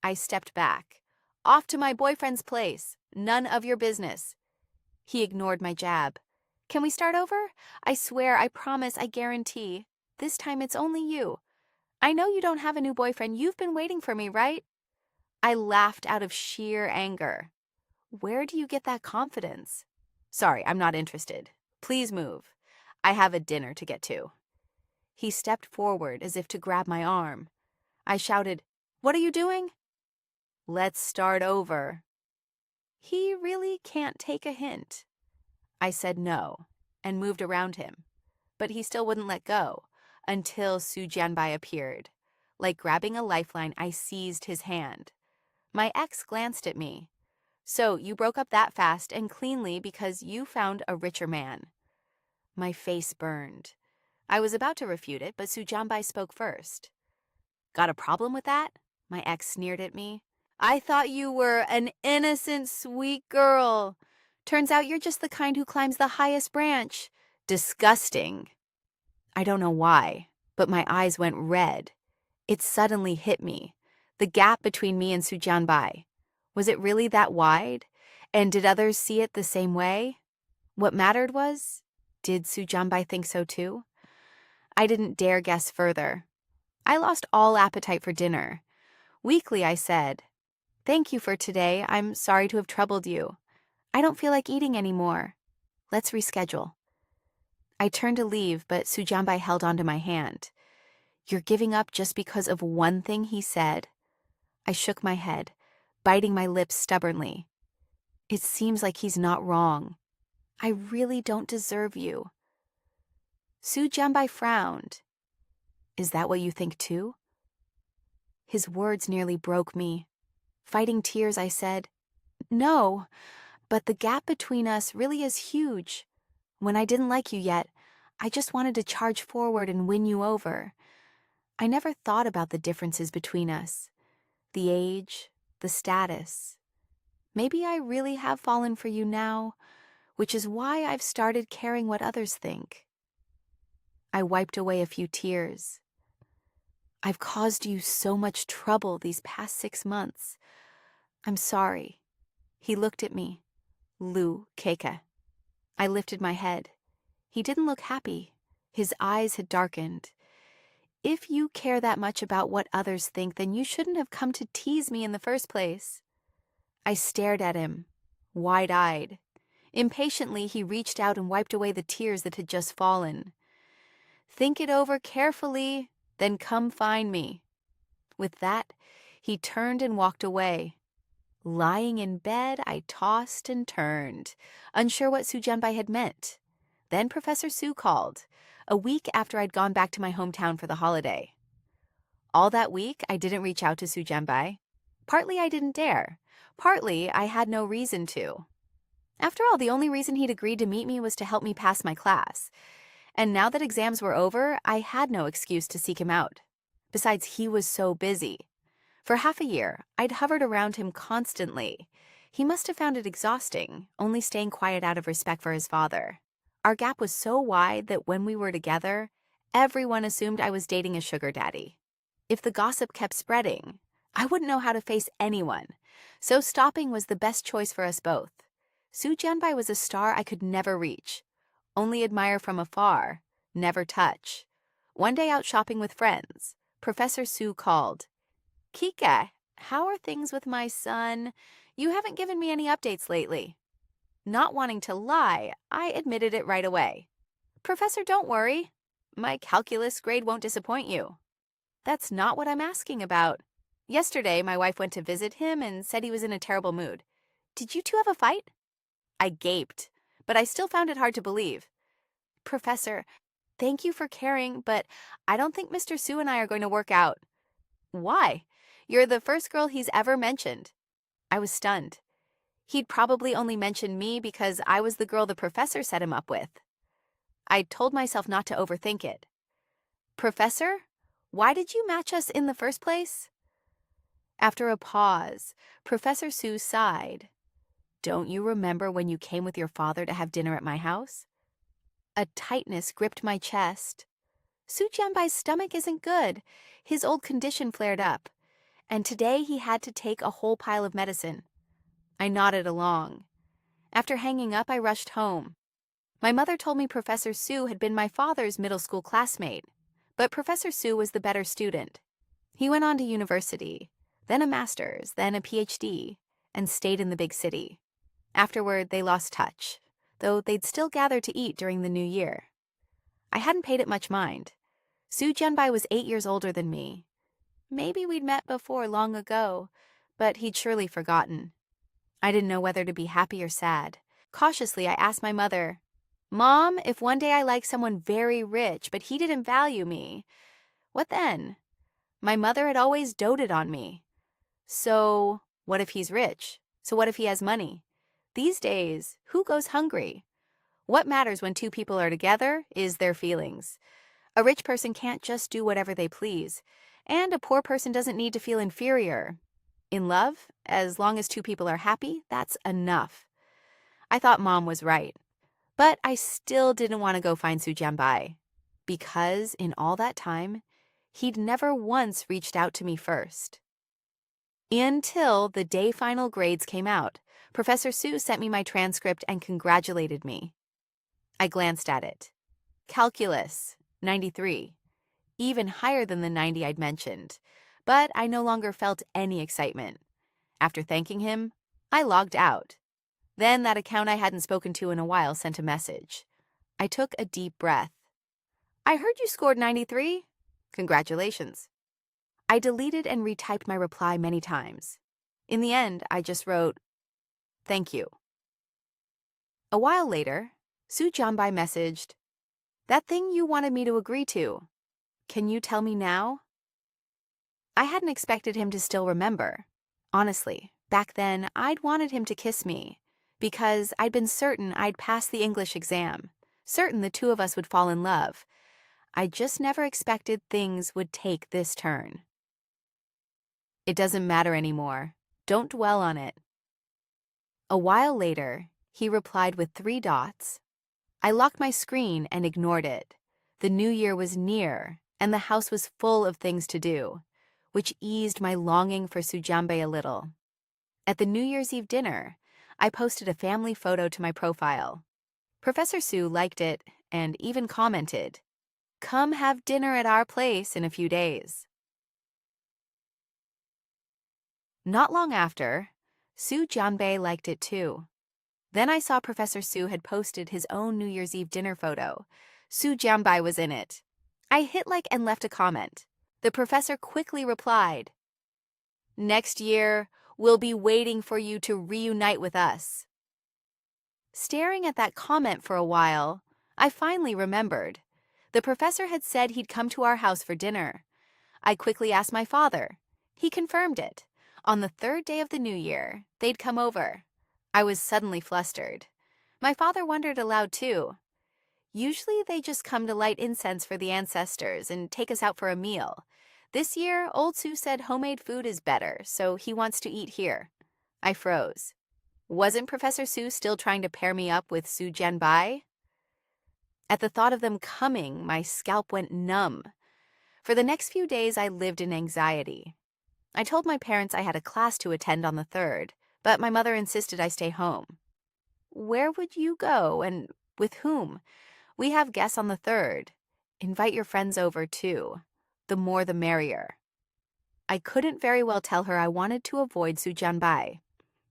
I stepped back. Off to my boyfriend's place. None of your business. He ignored my jab. Can we start over? I swear, I promise, I guarantee. This time it's only you. I know you don't have a new boyfriend. You've been waiting for me, right? I laughed out of sheer anger. Where do you get that confidence? Sorry, I'm not interested. Please move. I have a dinner to get to. He stepped forward as if to grab my arm. I shouted, What are you doing? Let's start over. He really can't take a hint. I said no and moved around him, but he still wouldn't let go until Su Jianbai appeared. Like grabbing a lifeline, I seized his hand. My ex glanced at me. So you broke up that fast and cleanly because you found a richer man. My face burned. I was about to refute it, but Sujanbai spoke first. Got a problem with that? My ex sneered at me. I thought you were an innocent, sweet girl. Turns out you're just the kind who climbs the highest branch. Disgusting. I don't know why, but my eyes went red. It suddenly hit me. The gap between me and Sujanbai. Was it really that wide? And did others see it the same way? What mattered was, did Sujanbai think so too? I didn't dare guess further. I lost all appetite for dinner. Weakly, I said, "Thank you for today. I'm sorry to have troubled you. I don't feel like eating anymore. Let's reschedule." I turned to leave, but Sujanbai held onto my hand. "You're giving up just because of one thing he said?" I shook my head, biting my lips stubbornly. "It seems like he's not wrong. I really don't deserve you." Sujanbai frowned. "Is that what you think too?" His words nearly broke me. Fighting tears, I said, "No, but the gap between us really is huge. When I didn't like you yet, I just wanted to charge forward and win you over. I never thought about the differences between us. The age, the status. Maybe I really have fallen for you now, which is why I've started caring what others think." I wiped away a few tears. "I've caused you so much trouble these past 6 months. I'm sorry." He looked at me. "Lu Keika." I lifted my head. He didn't look happy. His eyes had darkened. "If you care that much about what others think, then you shouldn't have come to tease me in the first place." I stared at him, wide-eyed. Impatiently, he reached out and wiped away the tears that had just fallen. "Think it over carefully, then come find me." With that, he turned and walked away. Lying in bed, I tossed and turned, unsure what Sujanbai had meant. Then Professor Su called, a week after I'd gone back to my hometown for the holiday. All that week, I didn't reach out to Sujanbai. Partly I didn't dare. Partly I had no reason to. After all, the only reason he'd agreed to meet me was to help me pass my class. And now that exams were over, I had no excuse to seek him out. Besides, he was so busy. For half a year, I'd hovered around him constantly. He must have found it exhausting, only staying quiet out of respect for his father. Our gap was so wide that when we were together, everyone assumed I was dating a sugar daddy. If the gossip kept spreading, I wouldn't know how to face anyone. So stopping was the best choice for us both. Su Jianbai was a star I could never reach. Only admire from afar, never touch. One day out shopping with friends, Professor Su called. "Kika, how are things with my son? You haven't given me any updates lately." Not wanting to lie, I admitted it right away. "Professor, don't worry. My calculus grade won't disappoint you." "That's not what I'm asking about. Yesterday, my wife went to visit him and said he was in a terrible mood. Did you two have a fight?" I gaped, but I still found it hard to believe. "Professor, thank you for caring, but I don't think Mr. Su and I are going to work out." "Why? You're the first girl he's ever mentioned." I was stunned. He'd probably only mentioned me because I was the girl the professor set him up with. I told myself not to overthink it. "Professor, why did you match us in the first place?" After a pause, Professor Su sighed. "Don't you remember when you came with your father to have dinner at my house?" A tightness gripped my chest. Su Jianbai's stomach isn't good. His old condition flared up, and today he had to take a whole pile of medicine. I nodded along. After hanging up, I rushed home. My mother told me Professor Su had been my father's middle school classmate, but Professor Su was the better student. He went on to university, then a master's, then a PhD, and stayed in the big city. Afterward, they lost touch, though they'd still gather to eat during the new year. I hadn't paid it much mind. Su Jianbai was 8 years older than me. Maybe we'd met before long ago, but he'd surely forgotten. I didn't know whether to be happy or sad. Cautiously, I asked my mother, "Mom, if one day I like someone very rich, but he didn't value me, what then?" My mother had always doted on me. "So What if he's rich? So what if he has money? These days, who goes hungry? What matters when two people are together is their feelings. A rich person can't just do whatever they please, and a poor person doesn't need to feel inferior. In love, as long as two people are happy, that's enough. I thought Mom was right, but I still didn't want to go find Sujambai, because in all that time, he'd never once reached out to me first. Until the day final grades came out, Professor Sue sent me my transcript and congratulated me. I glanced at it. Calculus, 93, even higher than the 90 I'd mentioned, but I no longer felt any excitement. After thanking him, I logged out. Then that account I hadn't spoken to in a while sent a message. I took a deep breath. I heard you scored 93. Congratulations. I deleted and retyped my reply many times. In the end, I just wrote, "Thank you." A while later, Sue Jambai messaged, "That thing you wanted me to agree to. Can you tell me now?" I hadn't expected him to still remember. Honestly, back then, I'd wanted him to kiss me, because I'd been certain I'd pass the English exam, certain the two of us would fall in love. I just never expected things would take this turn. It doesn't matter anymore. Don't dwell on it. A while later, he replied with 3 dots. I locked my screen and ignored it. The new year was near, and the house was full of things to do, which eased my longing for Sujambe a little. At the New Year's Eve dinner, I posted a family photo to my profile. Professor Sue liked it and even commented, "Come have dinner at our place in a few days." Not long after, Sue Janbei liked it too. Then I saw Professor Sue had posted his own New Year's Eve dinner photo. Sue Janbai was in it. I hit like and left a comment. The professor quickly replied, "Next year, we'll be waiting for you to reunite with us." Staring at that comment for a while, I finally remembered. The professor had said he'd come to our house for dinner. I quickly asked my father. He confirmed it. On the 3rd day of the new year, they'd come over. I was suddenly flustered. My father wondered aloud too. Usually they just come to light incense for the ancestors and take us out for a meal. This year, old Sue said homemade food is better, so he wants to eat here. I froze. Wasn't Professor Sue still trying to pair me up with Sue Janbai? At the thought of them coming, my scalp went numb. For the next few days, I lived in anxiety. I told my parents I had a class to attend on the 3rd, but my mother insisted I stay home. "Where would you go, and with whom? We have guests on the 3rd. Invite your friends over, too. The more the merrier." I couldn't very well tell her I wanted to avoid Sujanbai.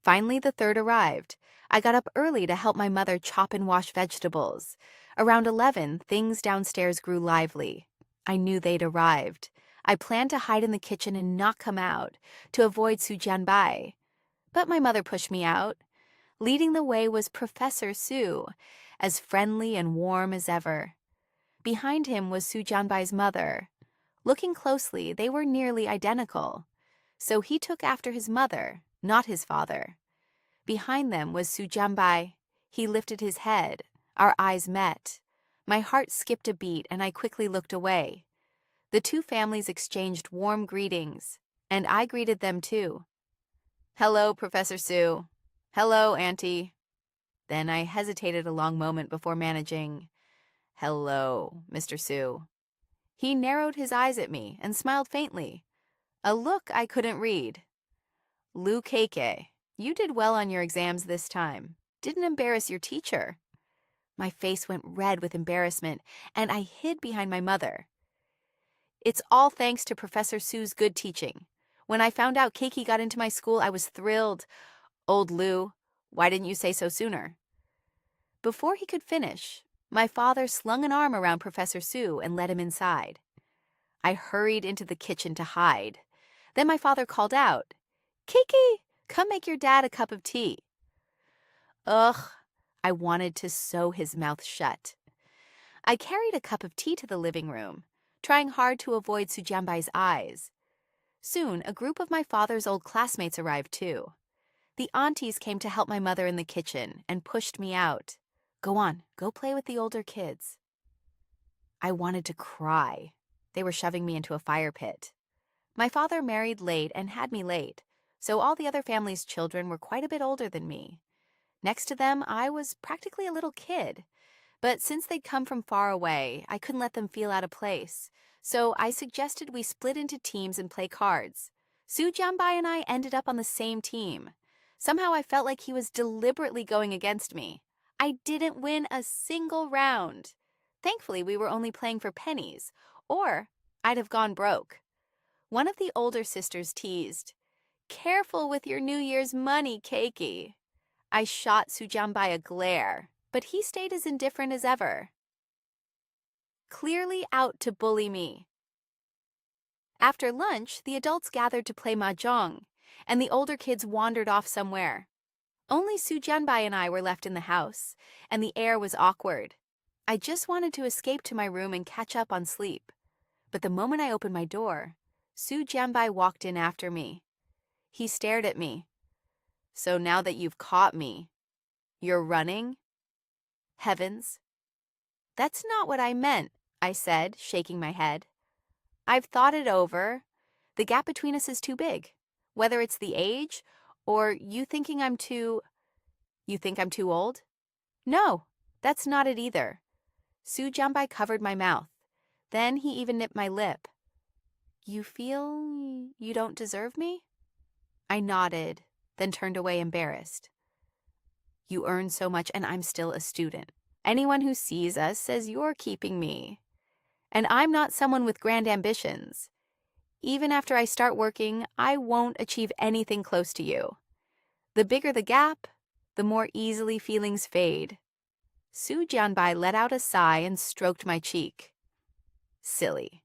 Finally, the 3rd arrived. I got up early to help my mother chop and wash vegetables. Around 11, things downstairs grew lively. I knew they'd arrived. I planned to hide in the kitchen and not come out, to avoid Sujanbai. But my mother pushed me out. Leading the way was Professor Sue, as friendly and warm as ever. Behind him was Sujanbai's mother. Looking closely, they were nearly identical. So he took after his mother, not his father. Behind them was Sujanbai. He lifted his head. Our eyes met. My heart skipped a beat and I quickly looked away. The two families exchanged warm greetings, and I greeted them too. "Hello, Professor Sue." "Hello, Auntie." Then I hesitated a long moment before managing, "Hello, Mr. Sue." He narrowed his eyes at me and smiled faintly, a look I couldn't read. "Lou Keike, you did well on your exams this time. Didn't embarrass your teacher." My face went red with embarrassment, and I hid behind my mother. "It's all thanks to Professor Sue's good teaching. When I found out Keiki got into my school, I was thrilled. Old Lou, why didn't you say so sooner?" Before he could finish, my father slung an arm around Professor Sue and led him inside. I hurried into the kitchen to hide. Then my father called out, "Kiki, come make your dad a cup of tea." Ugh, I wanted to sew his mouth shut. I carried a cup of tea to the living room, trying hard to avoid Sujambai's eyes. Soon, a group of my father's old classmates arrived too. The aunties came to help my mother in the kitchen and pushed me out. Go on, go play with the older kids. I wanted to cry. They were shoving me into a fire pit. My father married late and had me late, so all the other family's children were quite a bit older than me. Next to them, I was practically a little kid. But since they'd come from far away, I couldn't let them feel out of place. So I suggested we split into teams and play cards. Su Jianbai and I ended up on the same team. Somehow I felt like he was deliberately going against me. I didn't win a single round. Thankfully, we were only playing for pennies, or I'd have gone broke. One of the older sisters teased, "Careful with your New Year's money, Keiki." I shot Su Jianbai a glare, but he stayed as indifferent as ever. Clearly out to bully me. After lunch, the adults gathered to play mahjong, and the older kids wandered off somewhere. Only Su Jianbai and I were left in the house, and the air was awkward. I just wanted to escape to my room and catch up on sleep. But the moment I opened my door, Su Jianbai walked in after me. He stared at me. "So now that you've caught me, you're running?" Heavens. "That's not what I meant," I said, shaking my head. "I've thought it over. The gap between us is too big. Whether it's the age, or you thinking I'm too... You think I'm too old?" "No, that's not it either." Su Jianbai covered my mouth. Then he even nipped my lip. "You feel you don't deserve me?" I nodded, then turned away embarrassed. "You earn so much and I'm still a student. Anyone who sees us says you're keeping me. And I'm not someone with grand ambitions. Even after I start working, I won't achieve anything close to you. The bigger the gap, the more easily feelings fade." Su Jianbai let out a sigh and stroked my cheek. "Silly.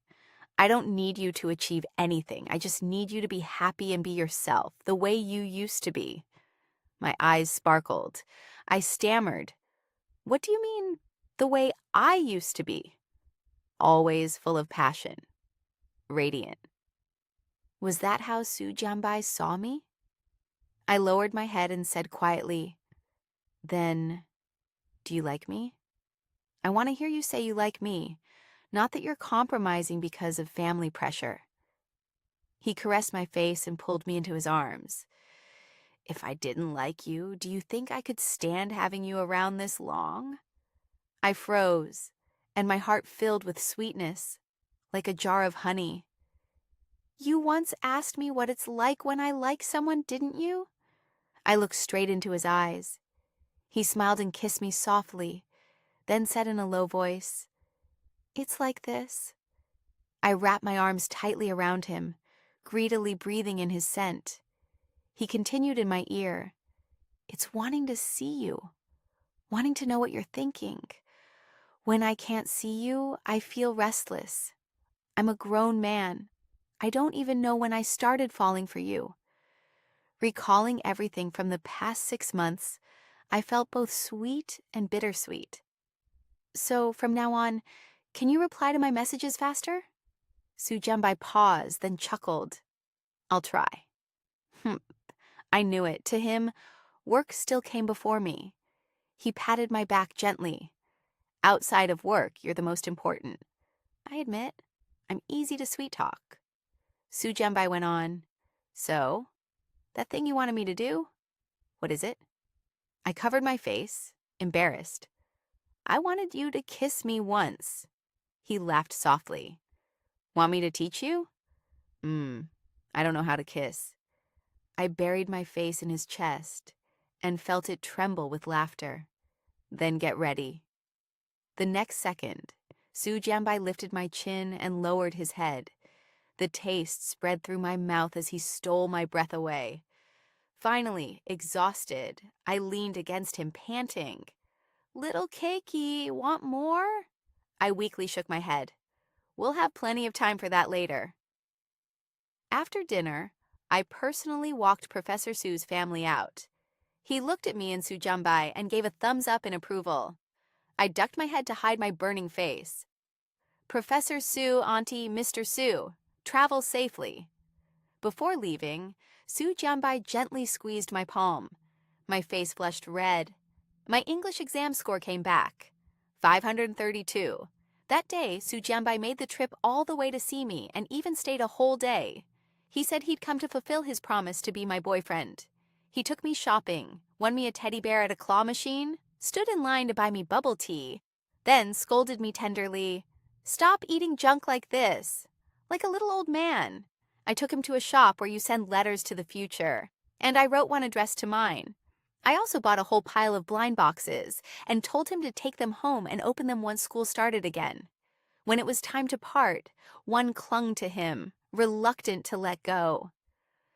I don't need you to achieve anything. I just need you to be happy and be yourself, the way you used to be." My eyes sparkled. I stammered. "What do you mean, the way I used to be?" "Always full of passion. Radiant." Was that how Su Jianbai saw me? I lowered my head and said quietly, "Then, do you like me? I want to hear you say you like me, not that you're compromising because of family pressure." He caressed my face and pulled me into his arms. "If I didn't like you, do you think I could stand having you around this long?" I froze, and my heart filled with sweetness, like a jar of honey. "You once asked me what it's like when I like someone, didn't you?" I looked straight into his eyes. He smiled and kissed me softly, then said in a low voice, "It's like this." I wrapped my arms tightly around him, greedily breathing in his scent. He continued in my ear, "It's wanting to see you, wanting to know what you're thinking. When I can't see you, I feel restless. I'm a grown man. I don't even know when I started falling for you." Recalling everything from the past 6 months, I felt both sweet and bittersweet. "So from now on, can you reply to my messages faster?" Su Jianbai paused, then chuckled. "I'll try." I knew it. To him, work still came before me. He patted my back gently. "Outside of work, you're the most important." I admit, I'm easy to sweet talk. Su Jianbai went on, "So, that thing you wanted me to do? What is it?" I covered my face, embarrassed. "I wanted you to kiss me once." He laughed softly. "Want me to teach you?" I don't know how to kiss." I buried my face in his chest and felt it tremble with laughter. "Then get ready." The next second, Su Jianbai lifted my chin and lowered his head. The taste spread through my mouth as he stole my breath away. Finally, exhausted, I leaned against him, panting. "Little Keiki, want more?" I weakly shook my head. "We'll have plenty of time for that later." After dinner, I personally walked Professor Su's family out. He looked at me and Su Jianbai and gave a thumbs up in approval. I ducked my head to hide my burning face. "Professor Su, Auntie, Mr. Su, travel safely." Before leaving, Su Jianbai gently squeezed my palm. My face flushed red. My English exam score came back. 532. That day, Su Jianbai made the trip all the way to see me and even stayed a whole day. He said he'd come to fulfill his promise to be my boyfriend. He took me shopping, won me a teddy bear at a claw machine, stood in line to buy me bubble tea, then scolded me tenderly, "Stop eating junk like this," like a little old man. I took him to a shop where you send letters to the future, and I wrote one addressed to mine. I also bought a whole pile of blind boxes and told him to take them home and open them once school started again. When it was time to part, one clung to him, reluctant to let go.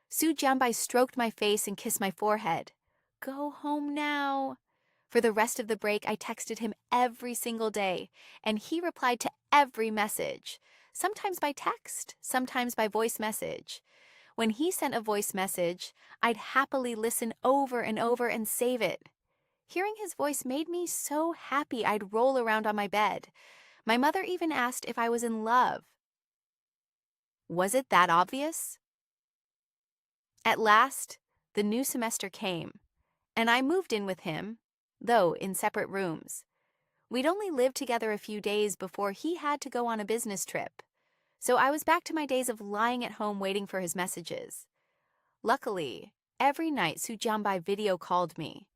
Su Jianbai stroked my face and kissed my forehead. "Go home now." For the rest of the break, I texted him every single day, and he replied to every message, sometimes by text, sometimes by voice message. When he sent a voice message, I'd happily listen over and over and save it. Hearing his voice made me so happy I'd roll around on my bed. My mother even asked if I was in love. Was it that obvious? At last, the new semester came, and I moved in with him, though in separate rooms. We'd only lived together a few days before he had to go on a business trip, so I was back to my days of lying at home waiting for his messages. Luckily, every night Su Jianbai video called me.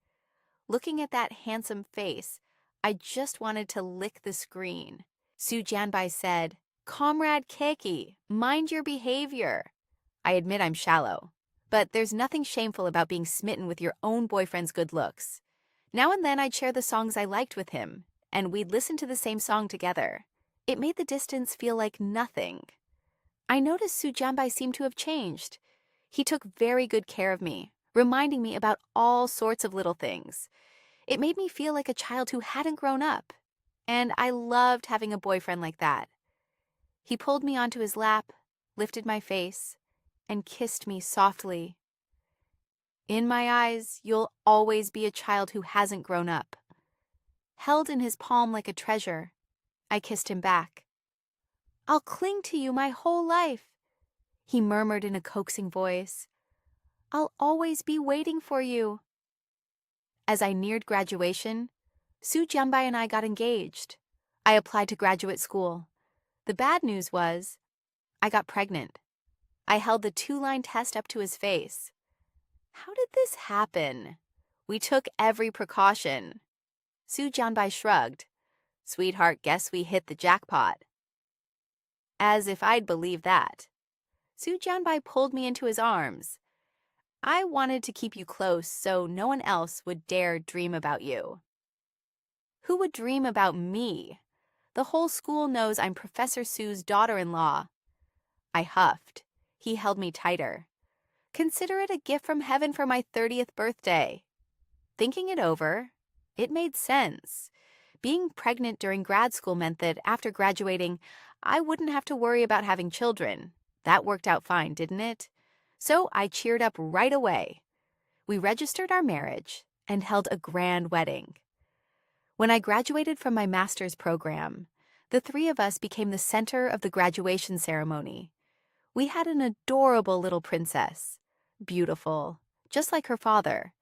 Looking at that handsome face, I just wanted to lick the screen. Su Jianbai said, "Comrade Keki, mind your behavior." I admit I'm shallow, but there's nothing shameful about being smitten with your own boyfriend's good looks. Now and then I'd share the songs I liked with him, and we'd listen to the same song together. It made the distance feel like nothing. I noticed Su Jianbai seemed to have changed. He took very good care of me, reminding me about all sorts of little things. It made me feel like a child who hadn't grown up, and I loved having a boyfriend like that. He pulled me onto his lap, lifted my face, and kissed me softly. "In my eyes, you'll always be a child who hasn't grown up." Held in his palm like a treasure, I kissed him back. "I'll cling to you my whole life," he murmured in a coaxing voice. "I'll always be waiting for you." As I neared graduation, Su Jianbai and I got engaged. I applied to graduate school. The bad news was, I got pregnant. I held the 2-line test up to his face. "How did this happen?" "We took every precaution." Su Jianbai shrugged. "Sweetheart, guess we hit the jackpot." As if I'd believe that. Su Jianbai pulled me into his arms. "I wanted to keep you close so no one else would dare dream about you." Who would dream about me? The whole school knows I'm Professor Su's daughter-in-law. I huffed. He held me tighter. "Consider it a gift from heaven for my 30th birthday." Thinking it over, it made sense. Being pregnant during grad school meant that after graduating, I wouldn't have to worry about having children. That worked out fine, didn't it? So I cheered up right away. We registered our marriage and held a grand wedding. When I graduated from my master's program, the 3 of us became the center of the graduation ceremony. We had an adorable little princess, beautiful, just like her father.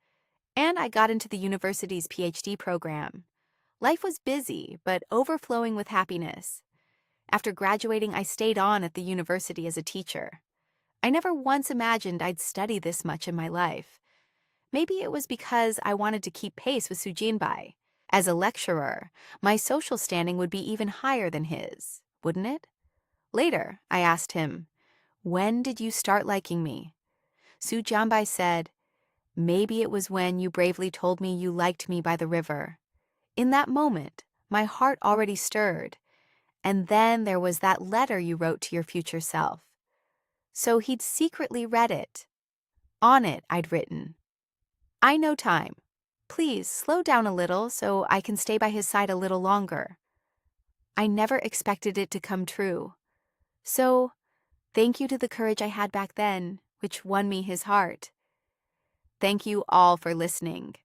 And I got into the university's PhD program. Life was busy, but overflowing with happiness. After graduating, I stayed on at the university as a teacher. I never once imagined I'd study this much in my life. Maybe it was because I wanted to keep pace with Su Jianbai. As a lecturer, my social standing would be even higher than his, wouldn't it? Later, I asked him, "When did you start liking me?" Su Jianbai said, "Maybe it was when you bravely told me you liked me by the river. In that moment, my heart already stirred. And then there was that letter you wrote to your future self." So he'd secretly read it. On it, I'd written, "I know time. Please slow down a little so I can stay by his side a little longer." I never expected it to come true. So, thank you to the courage I had back then, which won me his heart. Thank you all for listening.